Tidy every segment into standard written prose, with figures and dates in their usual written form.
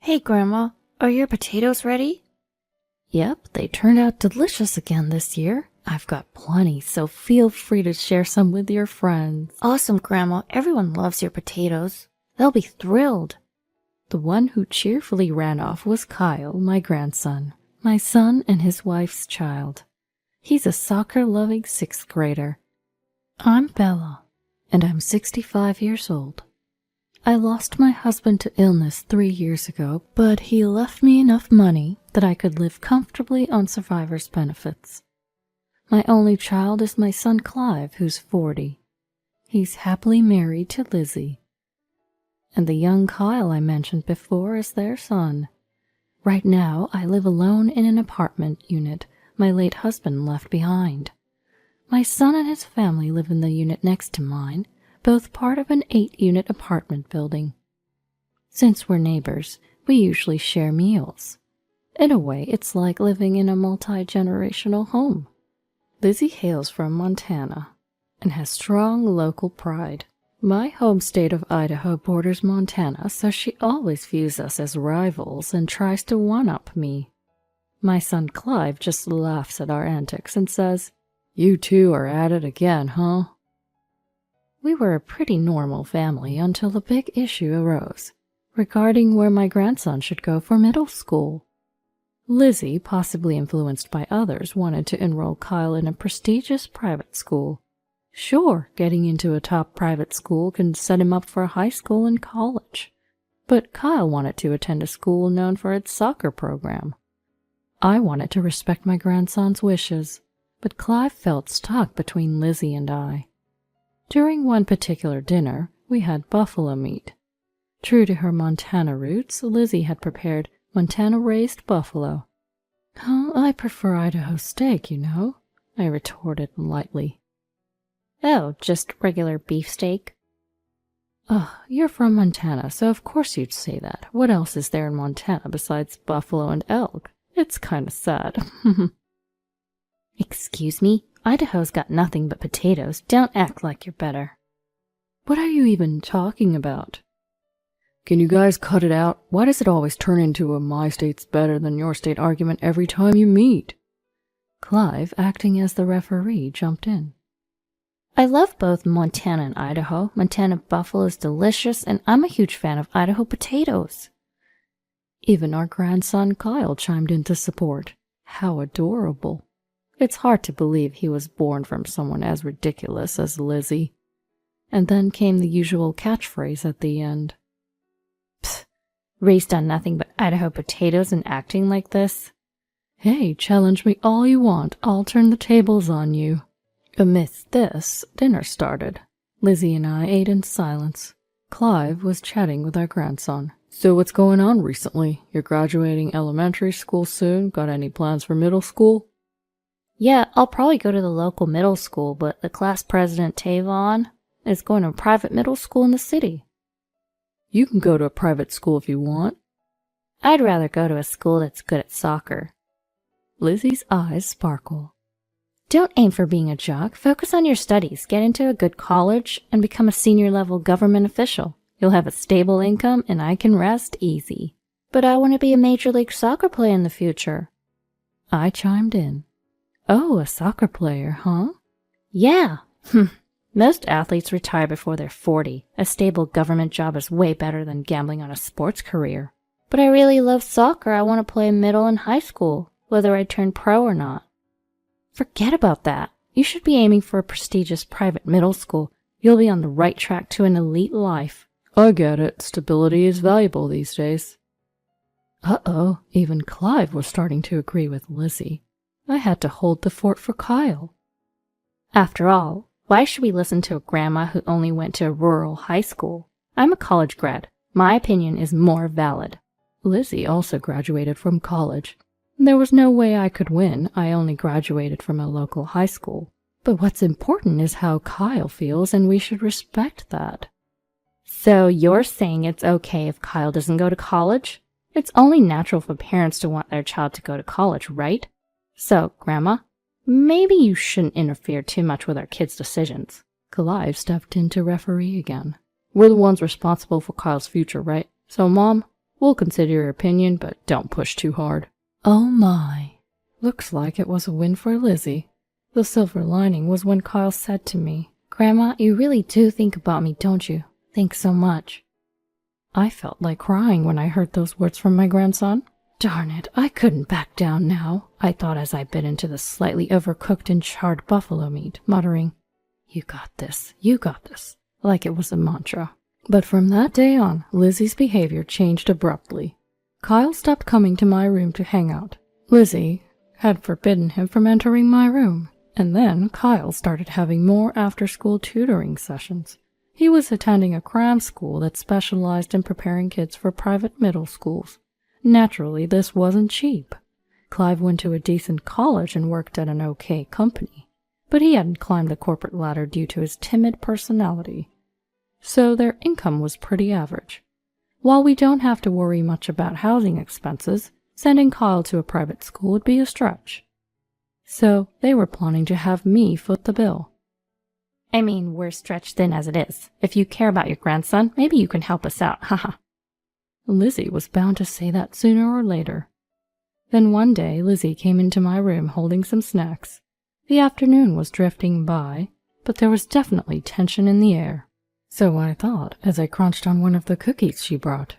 Hey, Grandma, are your potatoes ready? Yep, they turned out delicious again this year. I've got plenty, so feel free to share some with your friends. Awesome, Grandma. Everyone loves your potatoes. They'll be thrilled. The one who cheerfully ran off was Kyle, my grandson, my son and his wife's child. He's a soccer-loving 6th grader. I'm Bella, and I'm 65 years old. I lost my husband to illness 3 years ago, but he left me enough money that I could live comfortably on survivor's benefits. My only child is my son Clive, who's 40. He's happily married to Lizzie. And the young Kyle I mentioned before is their son. Right now, I live alone in an apartment unit my late husband left behind. My son and his family live in the unit next to mine, both part of an 8-unit apartment building. Since we're neighbors, we usually share meals. In a way, it's like living in a multi-generational home. Lizzie hails from Montana and has strong local pride. My home state of Idaho borders Montana, so she always views us as rivals and tries to one-up me. My son Clive just laughs at our antics and says, "You two are at it again, huh?" We were a pretty normal family until a big issue arose regarding where my grandson should go for middle school. Lizzie, possibly influenced by others, wanted to enroll Kyle in a prestigious private school. Sure, getting into a top private school can set him up for high school and college, but Kyle wanted to attend a school known for its soccer program. I wanted to respect my grandson's wishes, but Clive felt stuck between Lizzie and I. During one particular dinner, we had buffalo meat. True to her Montana roots, Lizzie had prepared Montana-raised buffalo. "Oh, I prefer Idaho steak, you know," I retorted lightly. "Oh, just regular beefsteak?" "Ugh, you're from Montana, so of course you'd say that. What else is there in Montana besides buffalo and elk? It's kinda sad." "Excuse me? Idaho's got nothing but potatoes. Don't act like you're better." "What are you even talking about?" "Can you guys cut it out? Why does it always turn into a my state's better than your state argument every time you meet?" Clive, acting as the referee, jumped in. "I love both Montana and Idaho. Montana buffalo is delicious, and I'm a huge fan of Idaho potatoes." Even our grandson Kyle chimed in to support. How adorable. It's hard to believe he was born from someone as ridiculous as Lizzie. And then came the usual catchphrase at the end. "Pfft, raised on nothing but Idaho potatoes and acting like this?" "Hey, challenge me all you want. I'll turn the tables on you." Amidst this, dinner started. Lizzie and I ate in silence. Clive was chatting with our grandson. "So what's going on recently? You're graduating elementary school soon. Got any plans for middle school?" "Yeah, I'll probably go to the local middle school, but the class president, Tavon, is going to a private middle school in the city." "You can go to a private school if you want." "I'd rather go to a school that's good at soccer." Lizzie's eyes sparkle. "Don't aim for being a jock. Focus on your studies, get into a good college, and become a senior-level government official. You'll have a stable income, and I can rest easy." "But I want to be a Major League Soccer player in the future." I chimed in. "Oh, a soccer player, huh?" "Yeah. Most athletes retire before they're 40. A stable government job is way better than gambling on a sports career." "But I really love soccer. I want to play middle and high school, whether I turn pro or not." "Forget about that. You should be aiming for a prestigious private middle school. You'll be on the right track to an elite life." "I get it. Stability is valuable these days." Uh-oh, even Clive was starting to agree with Lizzie. I had to hold the fort for Kyle. "After all, why should we listen to a grandma who only went to a rural high school? I'm a college grad. My opinion is more valid." Lizzie also graduated from college. There was no way I could win. I only graduated from a local high school. But what's important is how Kyle feels, and we should respect that. "So you're saying it's okay if Kyle doesn't go to college? It's only natural for parents to want their child to go to college, right? So, Grandma, maybe you shouldn't interfere too much with our kids' decisions." Clive stepped in to referee again. "We're the ones responsible for Kyle's future, right? So, Mom, We'll consider your opinion, but don't push too hard. Oh my. Looks like it was a win for Lizzie. The silver lining was when Kyle said to me, "Grandma, you really do think about me, don't you? Thanks so much." I felt like crying when I heard those words from my grandson. Darn it, I couldn't back down now, I thought as I bit into the slightly overcooked and charred buffalo meat, muttering, you got this, like it was a mantra. But from that day on, Lizzie's behavior changed abruptly. Kyle stopped coming to my room to hang out. Lizzie had forbidden him from entering my room, and then Kyle started having more after-school tutoring sessions. He was attending a cram school that specialized in preparing kids for private middle schools. Naturally, this wasn't cheap. Clive went to a decent college and worked at an okay company, but he hadn't climbed the corporate ladder due to his timid personality. So their income was pretty average. While we don't have to worry much about housing expenses, sending Kyle to a private school would be a stretch. So they were planning to have me foot the bill. I mean, we're stretched thin as it is. If you care about your grandson, maybe you can help us out, haha. Lizzie was bound to say that sooner or later. Then one day, Lizzie came into my room holding some snacks. The afternoon was drifting by, but there was definitely tension in the air. So I thought as I crunched on one of the cookies she brought.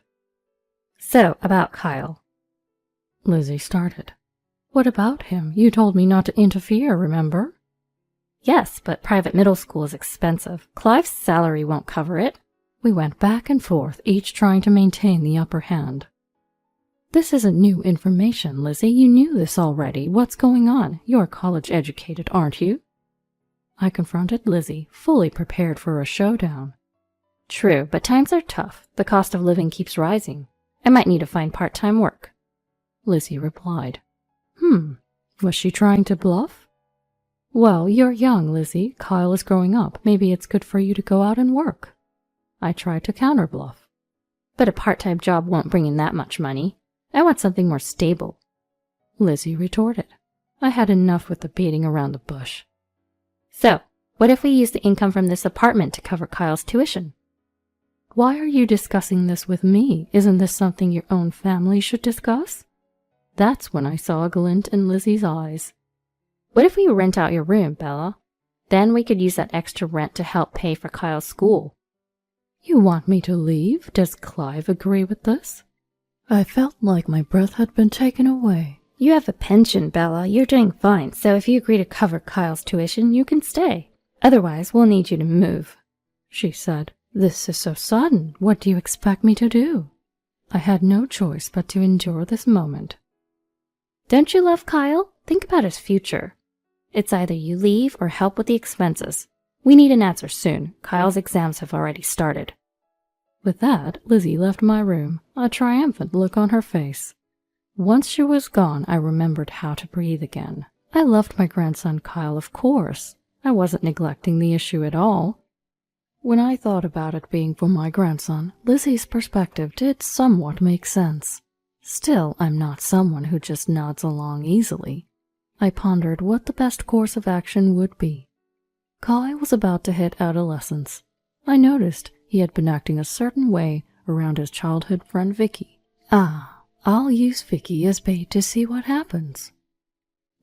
So, about Kyle. Lizzie started. What about him? You told me not to interfere, remember? Yes, but private middle school is expensive. Clive's salary won't cover it. We went back and forth, each trying to maintain the upper hand. This isn't new information, Lizzie. You knew this already. What's going on? You're college-educated, aren't you? I confronted Lizzie, fully prepared for a showdown. True, but times are tough. The cost of living keeps rising. I might need to find part-time work. Lizzie replied. Was she trying to bluff? Well, you're young, Lizzie. Kyle is growing up. Maybe it's good for you to go out and work. I tried to counterbluff. But a part-time job won't bring in that much money. I want something more stable. Lizzie retorted. I had enough with the beating around the bush. So, what if we use the income from this apartment to cover Kyle's tuition? Why are you discussing this with me? Isn't this something your own family should discuss? That's when I saw a glint in Lizzie's eyes. What if we rent out your room, Bella? Then we could use that extra rent to help pay for Kyle's school. You want me to leave? Does Clive agree with this? I felt like my breath had been taken away. You have a pension, Bella. You're doing fine, so if you agree to cover Kyle's tuition, you can stay. Otherwise, we'll need you to move, she said. This is so sudden. What do you expect me to do? I had no choice but to endure this moment. Don't you love Kyle? Think about his future. It's either you leave or help with the expenses. We need an answer soon. Kyle's exams have already started. With that, Lizzie left my room, a triumphant look on her face. Once she was gone, I remembered how to breathe again. I loved my grandson Kyle, of course. I wasn't neglecting the issue at all. When I thought about it being for my grandson, Lizzie's perspective did somewhat make sense. Still, I'm not someone who just nods along easily. I pondered what the best course of action would be. Kyle was about to hit adolescence. I noticed he had been acting a certain way around his childhood friend Vicky. I'll use Vicky as bait to see what happens.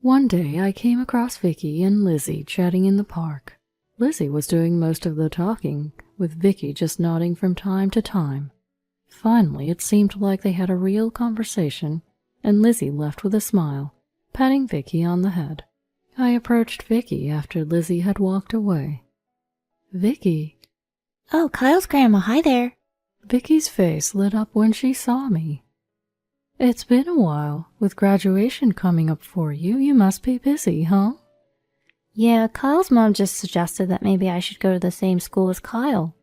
One day I came across Vicky and Lizzie chatting in the park. Lizzie was doing most of the talking, with Vicky just nodding from time to time. Finally, it seemed like they had a real conversation, and Lizzie left with a smile, patting Vicky on the head. I approached Vicky after Lizzie had walked away. Vicky. Oh, Kyle's grandma, hi there. Vicky's face lit up when she saw me. It's been a while. With graduation coming up for you, you must be busy, huh? Yeah, Kyle's mom just suggested that maybe I should go to the same school as Kyle.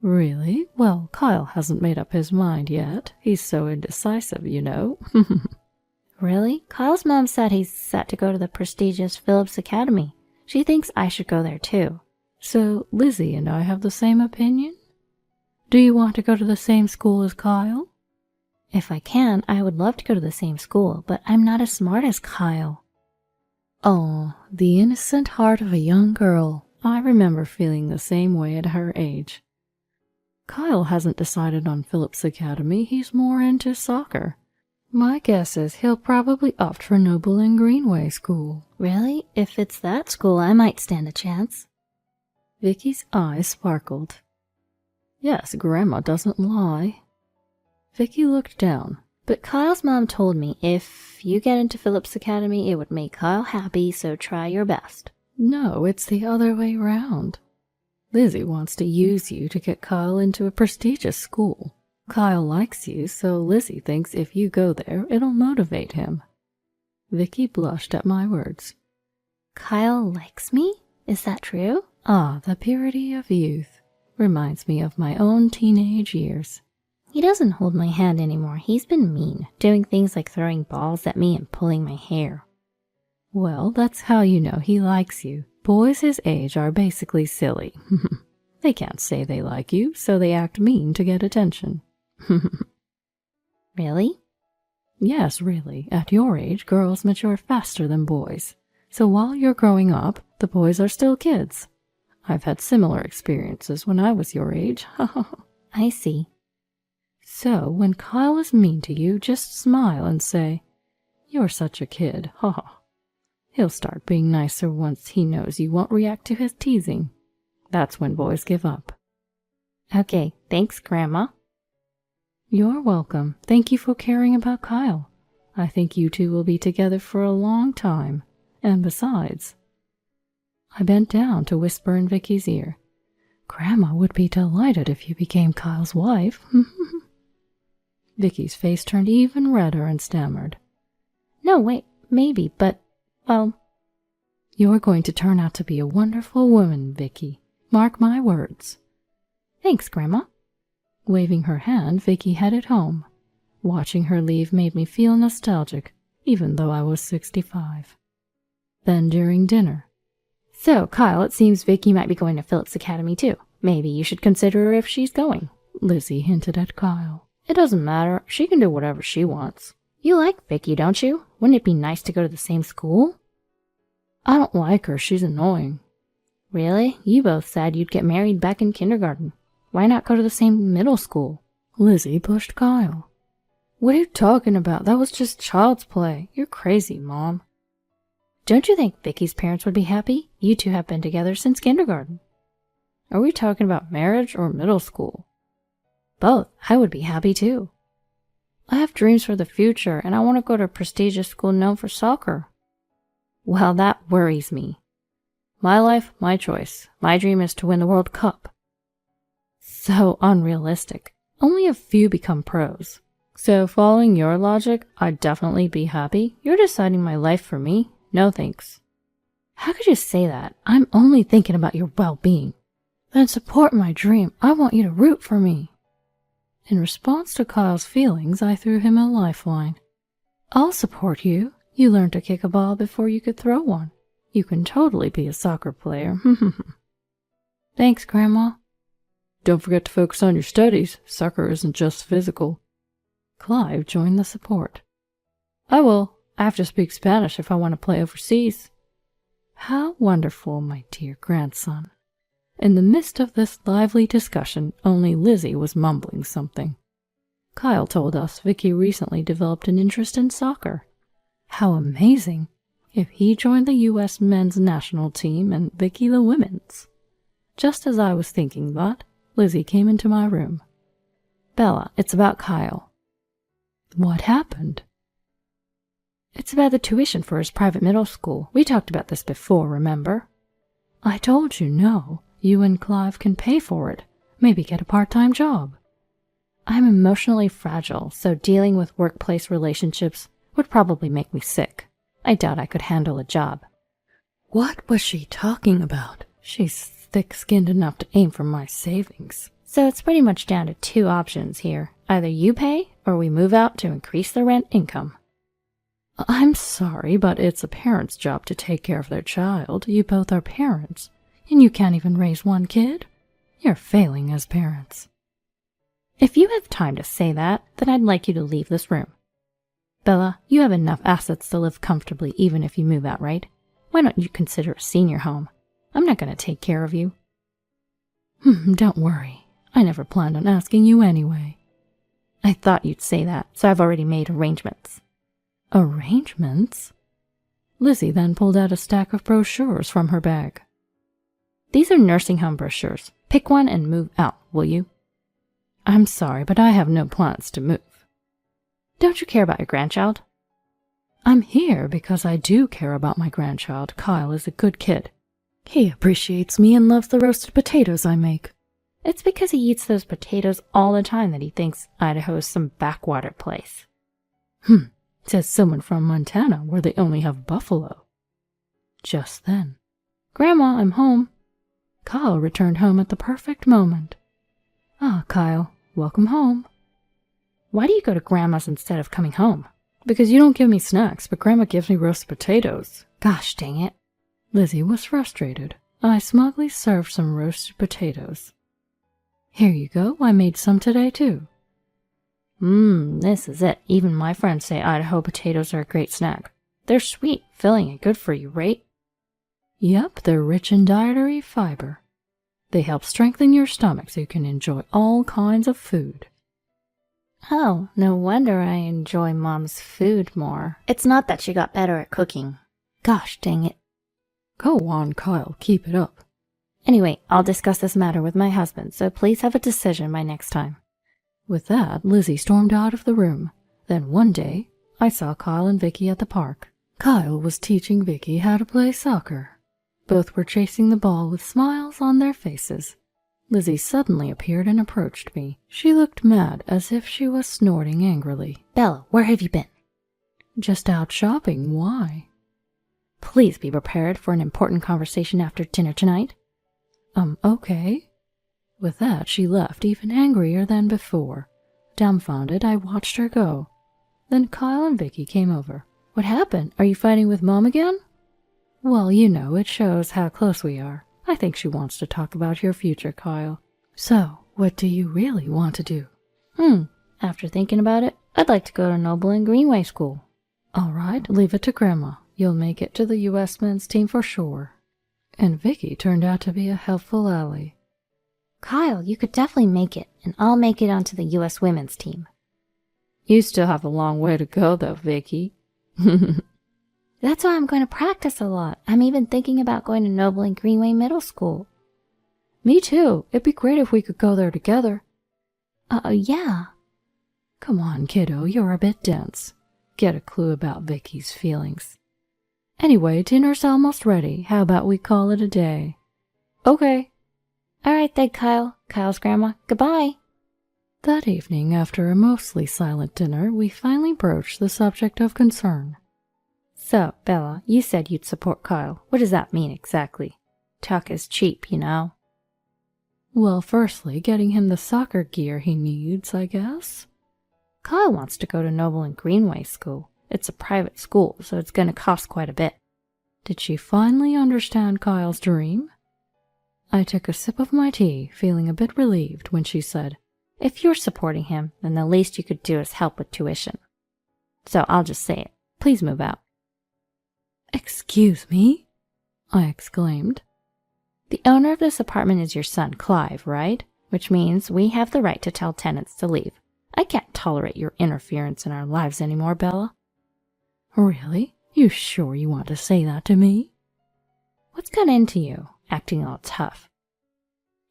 Really? Well, Kyle hasn't made up his mind yet. He's so indecisive, you know. Really? Kyle's mom said he's set to go to the prestigious Phillips Academy. She thinks I should go there too. So Lizzie and I have the same opinion? Do you want to go to the same school as Kyle? If I can, I would love to go to the same school, but I'm not as smart as Kyle. Oh, the innocent heart of a young girl. I remember feeling the same way at her age. Kyle hasn't decided on Phillips Academy. He's more into soccer. My guess is he'll probably opt for Noble and Greenway School. Really? If it's that school, I might stand a chance. Vicky's eyes sparkled. Yes, Grandma doesn't lie. Vicky looked down. But Kyle's mom told me if you get into Phillips Academy, it would make Kyle happy, so try your best. No, it's the other way round. Lizzie wants to use you to get Kyle into a prestigious school. Kyle likes you, so Lizzie thinks if you go there, it'll motivate him. Vicky blushed at my words. Kyle likes me? Is that true? Ah, the purity of youth. Reminds me of my own teenage years. He doesn't hold my hand anymore. He's been mean, doing things like throwing balls at me and pulling my hair. Well, that's how you know he likes you. Boys his age are basically silly. They can't say they like you, so they act mean to get attention. Really? Yes, really. At your age, girls mature faster than boys. So while you're growing up, the boys are still kids. I've had similar experiences when I was your age. I see. So when Kyle is mean to you, just smile and say, "You're such a kid, ha." He'll start being nicer once he knows you won't react to his teasing. That's when boys give up. Okay, thanks, Grandma. You're welcome. Thank you for caring about Kyle. I think you two will be together for a long time. And besides... I bent down to whisper in Vicky's ear. Grandma would be delighted if you became Kyle's wife. Vicky's face turned even redder and stammered. No, wait, maybe, but, well... You're going to turn out to be a wonderful woman, Vicky. Mark my words. Thanks, Grandma. Waving her hand, Vicky headed home. Watching her leave made me feel nostalgic, even though I was 65. Then during dinner... So, Kyle, it seems Vicky might be going to Phillips Academy too. Maybe you should consider her if she's going. Lizzie hinted at Kyle. It doesn't matter. She can do whatever she wants. You like Vicky, don't you? Wouldn't it be nice to go to the same school? I don't like her. She's annoying. Really? You both said you'd get married back in kindergarten. Why not go to the same middle school? Lizzie pushed Kyle. What are you talking about? That was just child's play. You're crazy, Mom. Don't you think Vicky's parents would be happy? You two have been together since kindergarten. Are we talking about marriage or middle school? Both. I would be happy too. I have dreams for the future, and I want to go to a prestigious school known for soccer. Well, that worries me. My life, my choice. My dream is to win the World Cup. So unrealistic. Only a few become pros. So following your logic, I'd definitely be happy. You're deciding my life for me. No thanks. How could you say that? I'm only thinking about your well-being. Then support my dream. I want you to root for me. In response to Kyle's feelings, I threw him a lifeline. I'll support you. You learned to kick a ball before you could throw one. You can totally be a soccer player. Thanks, Grandma. Don't forget to focus on your studies. Soccer isn't just physical. Clive joined the support. I will. I have to speak Spanish if I want to play overseas. How wonderful, my dear grandson. In the midst of this lively discussion, only Lizzie was mumbling something. Kyle told us Vicky recently developed an interest in soccer. How amazing! If he joined the U.S. men's national team and Vicky the women's. Just as I was thinking that, Lizzie came into my room. Bella, it's about Kyle. What happened? It's about the tuition for his private middle school. We talked about this before, remember? I told you no. You and Clive can pay for it. Maybe get a part-time job. I'm emotionally fragile, so dealing with workplace relationships would probably make me sick. I doubt I could handle a job. What was she talking about? She's thick-skinned enough to aim for my savings. So it's pretty much down to two options here. Either you pay, or we move out to increase the rent income. I'm sorry, but it's a parent's job to take care of their child. You both are parents, and you can't even raise one kid. You're failing as parents. If you have time to say that, then I'd like you to leave this room. Bella, you have enough assets to live comfortably even if you move out, right? Why don't you consider a senior home? I'm not going to take care of you. Don't worry. I never planned on asking you anyway. I thought you'd say that, so I've already made arrangements. Arrangements? Lizzie then pulled out a stack of brochures from her bag. These are nursing home brochures. Pick one and move out, will you? I'm sorry, but I have no plans to move. Don't you care about your grandchild? I'm here because I do care about my grandchild. Kyle is a good kid. He appreciates me and loves the roasted potatoes I make. It's because he eats those potatoes all the time that he thinks Idaho is some backwater place. Says someone from Montana where they only have buffalo. Just then, Grandma, I'm home. Kyle returned home at the perfect moment. Ah, Kyle, welcome home. Why do you go to Grandma's instead of coming home? Because you don't give me snacks, but Grandma gives me roasted potatoes. Gosh dang it. Lizzie was frustrated. I smugly served some roasted potatoes. Here you go, I made some today too. This is it. Even my friends say Idaho potatoes are a great snack. They're sweet, filling, and good for you, right? Yep, they're rich in dietary fiber. They help strengthen your stomach so you can enjoy all kinds of food. Oh, no wonder I enjoy Mom's food more. It's not that she got better at cooking. Gosh dang it. Go on, Kyle, keep it up. Anyway, I'll discuss this matter with my husband, so please have a decision by next time. With that, Lizzie stormed out of the room. Then one day, I saw Kyle and Vicky at the park. Kyle was teaching Vicky how to play soccer. Both were chasing the ball with smiles on their faces. Lizzie suddenly appeared and approached me. She looked mad, as if she was snorting angrily. Bella, where have you been? Just out shopping. Why? Please be prepared for an important conversation after dinner tonight. Okay. With that, she left, even angrier than before. Dumbfounded, I watched her go. Then Kyle and Vicky came over. What happened? Are you fighting with Mom again? Well, you know, it shows how close we are. I think she wants to talk about your future, Kyle. So, what do you really want to do? After thinking about it, I'd like to go to Noble and Greenway School. All right, leave it to Grandma. You'll make it to the U.S. men's team for sure. And Vicky turned out to be a helpful ally. Kyle, you could definitely make it, and I'll make it onto the U.S. women's team. You still have a long way to go, though, Vicky. That's why I'm going to practice a lot. I'm even thinking about going to Noble and Greenway Middle School. Me too. It'd be great if we could go there together. Yeah. Come on, kiddo, you're a bit dense. Get a clue about Vicky's feelings. Anyway, dinner's almost ready. How about we call it a day? Okay. All right then, Kyle. Kyle's grandma. Goodbye. That evening, after a mostly silent dinner, we finally broached the subject of concern. So, Bella, you said you'd support Kyle. What does that mean exactly? Talk is cheap, you know. Well, firstly, getting him the soccer gear he needs, I guess. Kyle wants to go to Noble and Greenway School. It's a private school, so it's going to cost quite a bit. Did she finally understand Kyle's dream? I took a sip of my tea, feeling a bit relieved when she said, If you're supporting him, then the least you could do is help with tuition. So I'll just say it. Please move out. Excuse me? I exclaimed. The owner of this apartment is your son, Clive, right? Which means we have the right to tell tenants to leave. I can't tolerate your interference in our lives anymore, Bella. Really? You sure you want to say that to me? What's got into you, acting all tough?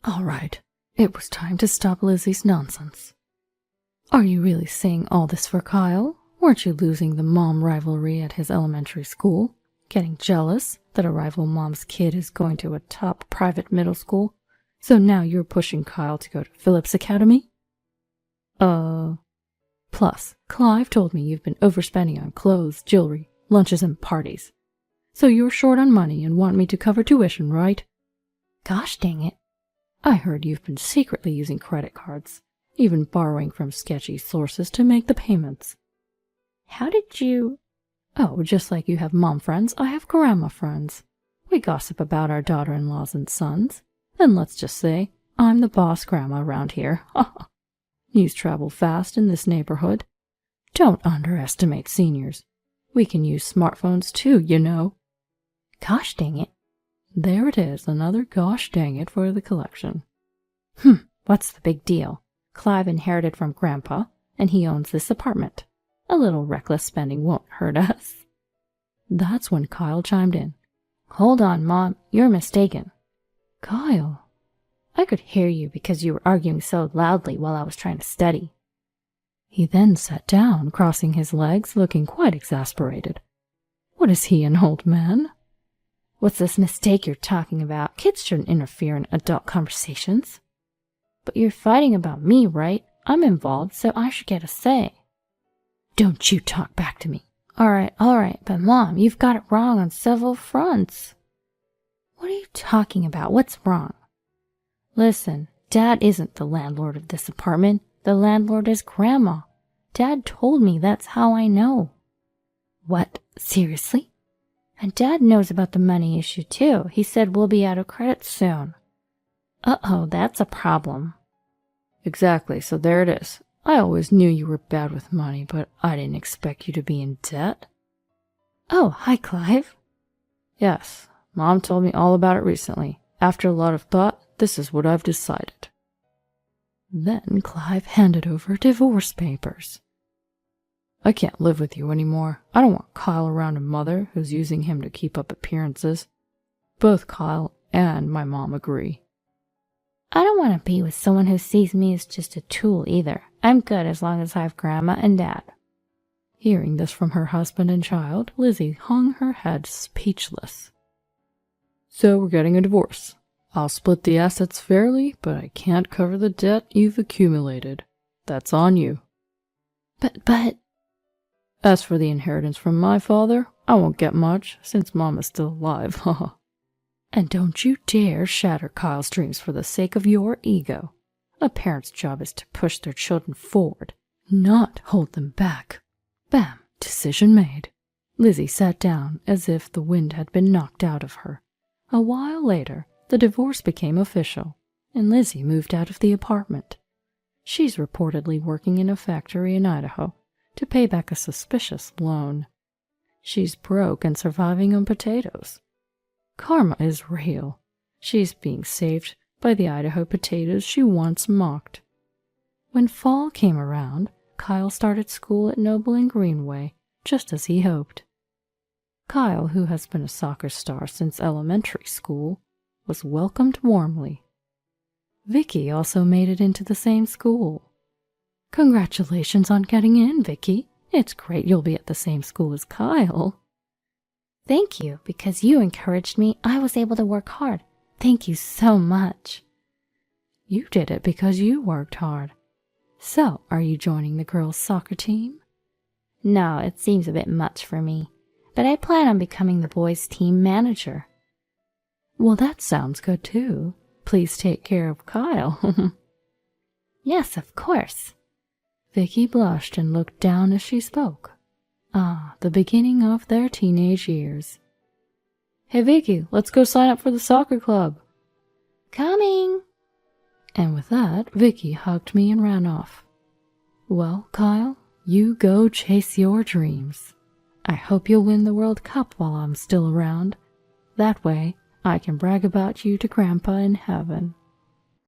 All right. It was time to stop Lizzie's nonsense. Are you really saying all this for Kyle? Weren't you losing the mom rivalry at his elementary school? Getting jealous that a rival mom's kid is going to a top private middle school? So now you're pushing Kyle to go to Phillips Academy? Plus, Clive told me you've been overspending on clothes, jewelry, lunches, and parties. So you're short on money and want me to cover tuition, right? Gosh dang it. I heard you've been secretly using credit cards, even borrowing from sketchy sources to make the payments. How did you... Oh, just like you have mom friends, I have grandma friends. We gossip about our daughter-in-laws and sons. And let's just say, I'm the boss grandma around here. News travel fast in this neighborhood. Don't underestimate seniors. We can use smartphones too, you know. Gosh dang it. There it is, another gosh dang it for the collection. What's the big deal? Clive inherited from Grandpa, and he owns this apartment. A little reckless spending won't hurt us. That's when Kyle chimed in. Hold on, Mom, you're mistaken. Kyle. I could hear you because you were arguing so loudly while I was trying to study. He then sat down, crossing his legs, looking quite exasperated. What is he, an old man? What's this mistake you're talking about? Kids shouldn't interfere in adult conversations. But you're fighting about me, right? I'm involved, so I should get a say. Don't you talk back to me. All right, but Mom, you've got it wrong on several fronts. What are you talking about? What's wrong? Listen, Dad isn't the landlord of this apartment. The landlord is Grandma. Dad told me, that's how I know. What? Seriously? And Dad knows about the money issue too. He said we'll be out of credit soon. Uh-oh, that's a problem. Exactly, so there it is. I always knew you were bad with money, but I didn't expect you to be in debt. Oh, hi, Clive. Yes, Mom told me all about it recently. After a lot of thought, this is what I've decided. Then Clive handed over divorce papers. I can't live with you anymore. I don't want Kyle around a mother who's using him to keep up appearances. Both Kyle and my mom agree. I don't want to be with someone who sees me as just a tool either. I'm good as long as I have Grandma and Dad. Hearing this from her husband and child, Lizzie hung her head speechless. So we're getting a divorce. I'll split the assets fairly, but I can't cover the debt you've accumulated. That's on you. But... As for the inheritance from my father, I won't get much, since Mom is still alive, haha. And don't you dare shatter Kyle's dreams for the sake of your ego. A parent's job is to push their children forward, not hold them back. Bam! Decision made. Lizzie sat down as if the wind had been knocked out of her. A while later, the divorce became official, and Lizzie moved out of the apartment. She's reportedly working in a factory in Idaho to pay back a suspicious loan. She's broke and surviving on potatoes. Karma is real. She's being saved by the Idaho potatoes she once mocked. When fall came around, Kyle started school at Noble and Greenway, just as he hoped. Kyle, who has been a soccer star since elementary school, was welcomed warmly. Vicky also made it into the same school. Congratulations on getting in, Vicky. It's great you'll be at the same school as Kyle. Thank you, because you encouraged me. I was able to work hard. Thank you so much. You did it because you worked hard. So, are you joining the girls' soccer team? No, it seems a bit much for me, but I plan on becoming the boys' team manager. Well, that sounds good too. Please take care of Kyle. Yes, of course. Vicky blushed and looked down as she spoke. Ah, the beginning of their teenage years. Hey, Vicky, let's go sign up for the soccer club. Coming. And with that, Vicky hugged me and ran off. Well, Kyle, you go chase your dreams. I hope you'll win the World Cup while I'm still around. That way, I can brag about you to Grandpa in heaven.